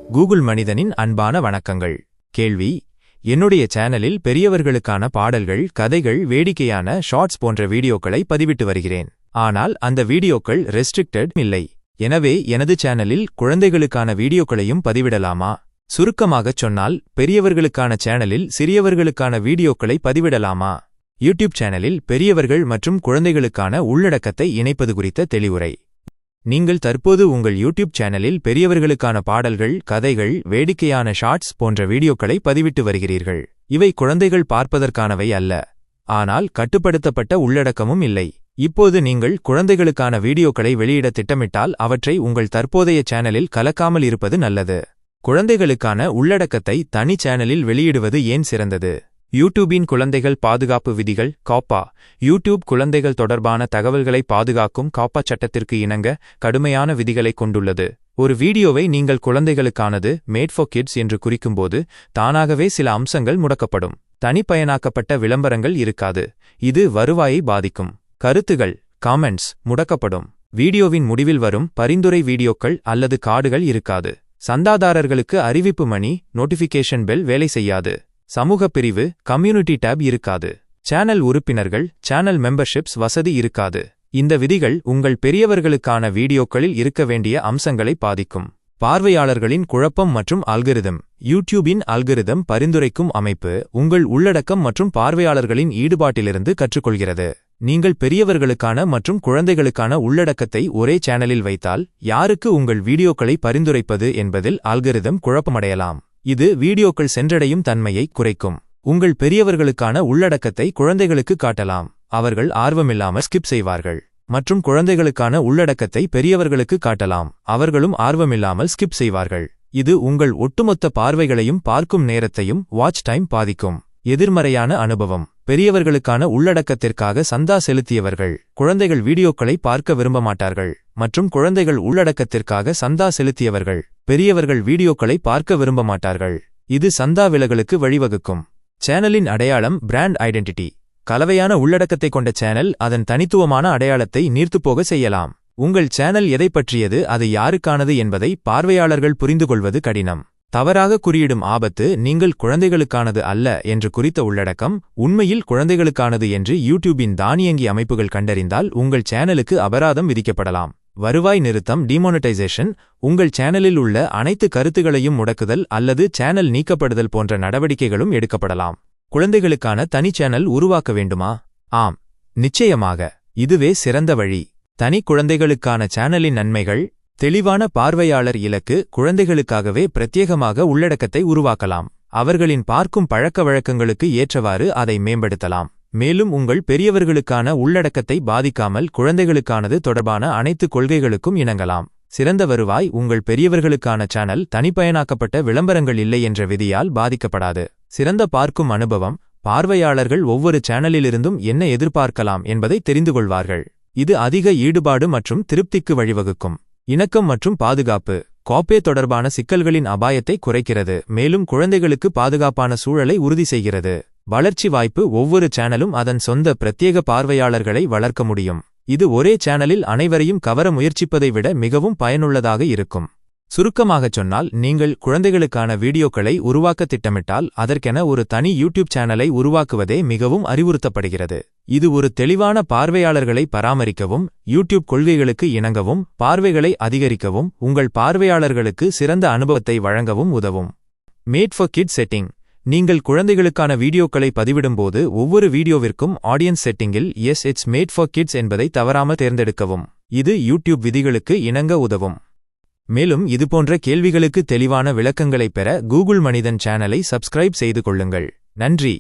Google மனிதனின் அன்பான வணக்கங்கள். கேள்வி: என்னுடைய சேனலில் பெரியவர்களுக்கான பாடல்கள், கதைகள், வேடிக்கையான ஷார்ட்ஸ் போன்ற வீடியோக்களை பதிவிட்டு வருகிறேன். ஆனால் அந்த வீடியோக்கள் ரெஸ்ட்ரிக்டட் இல்லை. எனவே எனது சேனலில் குழந்தைகளுக்கான வீடியோக்களையும் பதிவிடலாமா? சுருக்கமாகச் சொன்னால், பெரியவர்களுக்கான சேனலில் சிறியவர்களுக்கான வீடியோக்களை பதிவிடலாமா? யூடியூப் சேனலில் பெரியவர்கள் மற்றும் குழந்தைகளுக்கான உள்ளடக்கத்தை இணைப்பது குறித்த தெளிவுரை. நீங்கள் தற்போது உங்கள் யூடியூப் சேனலில் பெரியவர்களுக்கான பாடல்கள், கதைகள், வேடிக்கையான ஷார்ட்ஸ் போன்ற வீடியோக்களை பதிவிட்டு வருகிறீர்கள். இவை குழந்தைகள் பார்ப்பதற்கானவை அல்ல. ஆனால் கட்டுப்படுத்தப்பட்ட உள்ளடக்கமும் இல்லை. இப்போது நீங்கள் குழந்தைகளுக்கான வீடியோக்களை வெளியிட திட்டமிட்டால் அவற்றை உங்கள் தற்போதைய சேனலில் கலக்காமல் இருப்பது நல்லது. குழந்தைகளுக்கான உள்ளடக்கத்தை தனி சேனலில் வெளியிடுவது ஏன் சிறந்தது? யூடியூபின் குழந்தைகள் பாதுகாப்பு விதிகள் காப்பா. யூடியூப் குழந்தைகள் தொடர்பான தகவல்களை பாதுகாக்கும் காப்பா சட்டத்திற்கு இணங்க கடுமையான விதிகளை கொண்டுள்ளது. ஒரு வீடியோவை நீங்கள் குழந்தைகளுக்கானது மேட் ஃபார் கிட்ஸ் என்று குறிக்கும்போது தானாகவே சில அம்சங்கள் முடக்கப்படும். தனிப்பயனாக்கப்பட்ட விளம்பரங்கள் இருக்காது. இது வருவாயை பாதிக்கும். கருத்துகள், காமெண்ட்ஸ் முடக்கப்படும். வீடியோவின் முடிவில் வரும் பரிந்துரை வீடியோக்கள் அல்லது கார்டுகள் இருக்காது. சந்தாதாரர்களுக்கு அறிவிப்பு மணி நோட்டிஃபிகேஷன் பெல் வேலை செய்யாது. சமூக பிரிவு கம்யூனிட்டி டேப் இருக்காது. சேனல் உறுப்பினர்கள் சேனல் மெம்பர்ஷிப்ஸ் வசதி இருக்காது. இந்த விதிகள் உங்கள் பெரியவர்களுக்கான வீடியோக்களில் இருக்க வேண்டிய அம்சங்களை பாதிக்கும். பார்வையாளர்களின் குழப்பம் மற்றும் அல்கரிதம். யூடியூபின் அல்கரிதம் பரிந்துரைக்கும் அமைப்பு உங்கள் உள்ளடக்கம் மற்றும் பார்வையாளர்களின் ஈடுபாட்டிலிருந்து கற்றுக்கொள்கிறது. நீங்கள் பெரியவர்களுக்கான மற்றும் குழந்தைகளுக்கான உள்ளடக்கத்தை ஒரே சேனலில் வைத்தால் யாருக்கு உங்கள் வீடியோக்களை பரிந்துரைப்பது என்பதில் அல்கரிதம் குழப்பமடையலாம். இது வீடியோக்கள் சென்றடையும் தன்மையை குறைக்கும். உங்கள் பெரியவர்களுக்கான உள்ளடக்கத்தை குழந்தைகளுக்கு காட்டலாம். அவர்கள் ஆர்வமில்லாமல் ஸ்கிப் செய்வார்கள். மற்றும் குழந்தைகளுக்கான உள்ளடக்கத்தை பெரியவர்களுக்கு காட்டலாம். அவர்களும் ஆர்வமில்லாமல் ஸ்கிப் செய்வார்கள். இது உங்கள் ஒட்டுமொத்த பார்வைகளையும் பார்க்கும் நேரத்தையும் வாட்ச் டைம் பாதிக்கும். எதிர்மறையான அனுபவம். பெரியவர்களுக்கான உள்ளடக்கத்திற்காக சந்தா செலுத்தியவர்கள் குழந்தைகள் வீடியோக்களை பார்க்க விரும்ப மாட்டார்கள். மற்றும் குழந்தைகள் உள்ளடக்கத்திற்காக சந்தா செலுத்தியவர்கள் பெரியவர்கள் வீடியோக்களை பார்க்க விரும்ப மாட்டார்கள். இது சந்தா விலகலுக்கு வழிவகுக்கும். சேனலின் அடையாளம் பிராண்ட் ஐடென்டிட்டி. கலவையான உள்ளடக்கத்தை கொண்ட சேனல் அதன் தனித்துவமான அடையாளத்தை நீர்த்துப்போக செய்யலாம். உங்கள் சேனல் எதை பற்றியது, அது யாருக்கானது என்பதை பார்வையாளர்கள் புரிந்துகொள்வது கடினம். தவறாக குறியிடும் ஆபத்து. நீங்கள் குழந்தைகளுக்கானது அல்ல என்று குறித்த உள்ளடக்கம் உண்மையில் குழந்தைகளுக்கானது என்று யூடியூபின் தானியங்கி அமைப்புகள் கண்டறிந்தால் உங்கள் சேனலுக்கு அபராதம் விதிக்கப்படலாம். வருவாய் நிறுத்தம் டிமானிட்டைசேஷன். உங்கள் சேனலில் உள்ள அனைத்து கருத்துகளையும் முடக்குதல் அல்லது சேனல் நீக்கப்படுதல் போன்ற நடவடிக்கைகளும் எடுக்கப்படலாம். குழந்தைகளுக்கான தனி சேனல் உருவாக்க வேண்டுமா? ஆம், நிச்சயமாக. இதுவே சிறந்த வழி. தனி குழந்தைகளுக்கான சேனலின் நன்மைகள். தெளிவான பார்வையாளர் இலக்கு. குழந்தைகளுக்காகவே பிரத்யேகமாக உள்ளடக்கத்தை உருவாக்கலாம். அவர்களின் பார்க்கும் பழக்கவழக்கங்களுக்கு ஏற்றவாறு அதை மேம்படுத்தலாம். மேலும் உங்கள் பெரியவர்களுக்கான உள்ளடக்கத்தை பாதிக்காமல் குழந்தைகளுக்கானது தொடர்பான அனைத்து கொள்கைகளுக்கும் இணங்கலாம். சிறந்த வருவாய். உங்கள் பெரியவர்களுக்கான சேனல் தனிப்பயனாக்கப்பட்ட விளம்பரங்கள் இல்லை என்ற விதியால் பாதிக்கப்படாது. சிறந்த பார்க்கும் அனுபவம். பார்வையாளர்கள் ஒவ்வொரு சேனலிலிருந்தும் என்ன எதிர்பார்க்கலாம் என்பதை தெரிந்து கொள்வார்கள். இது அதிக ஈடுபாடு மற்றும் திருப்திக்கு வழிவகுக்கும். இணக்கம் மற்றும் பாதுகாப்பு. காப்பே தொடர்பான சிக்கல்களின் அபாயத்தை குறைக்கிறது. மேலும் குழந்தைகளுக்கு பாதுகாப்பான சூழலை உறுதி செய்கிறது. வளர்ச்சி வாய்ப்பு. ஒவ்வொரு சேனலும் அதன் சொந்த பிரத்யேக பார்வையாளர்களை வளர்க்க முடியும். இது ஒரே சேனலில் அனைவரையும் கவர முயற்சிப்பதை விட மிகவும் பயனுள்ளதாக இருக்கும். சுருக்கமாகச் சொன்னால், நீங்கள் குழந்தைகளுக்கான வீடியோக்களை உருவாக்க திட்டமிட்டால் அதற்கென ஒரு தனி யூடியூப் சேனலை உருவாக்குவதே மிகவும் அறிவுறுத்தப்படுகிறது. இது ஒரு தெளிவான பார்வையாளர்களை பராமரிக்கவும், யூடியூப் கொள்கைகளுக்கு இணங்கவும், பார்வைகளை அதிகரிக்கவும், உங்கள் பார்வையாளர்களுக்கு சிறந்த அனுபவத்தை வழங்கவும் உதவும். Made for kids setting. நீங்கள் குழந்தைகளுக்கான வீடியோக்களை பதிவிடும்போது ஒவ்வொரு வீடியோவிற்கும் ஆடியன்ஸ் செட்டிங்கில் yes it's made for kids என்பதை தவறாமல் தேர்ந்தெடுக்கவும். இது யூடியூப் விதிகளுக்கு இணங்க உதவும். மேலும் இதுபோன்ற கேள்விகளுக்கு தெளிவான விளக்கங்களைப் பெற கூகுள் மனிதன் சேனலை சப்ஸ்கிரைப் செய்து கொள்ளுங்கள். நன்றி.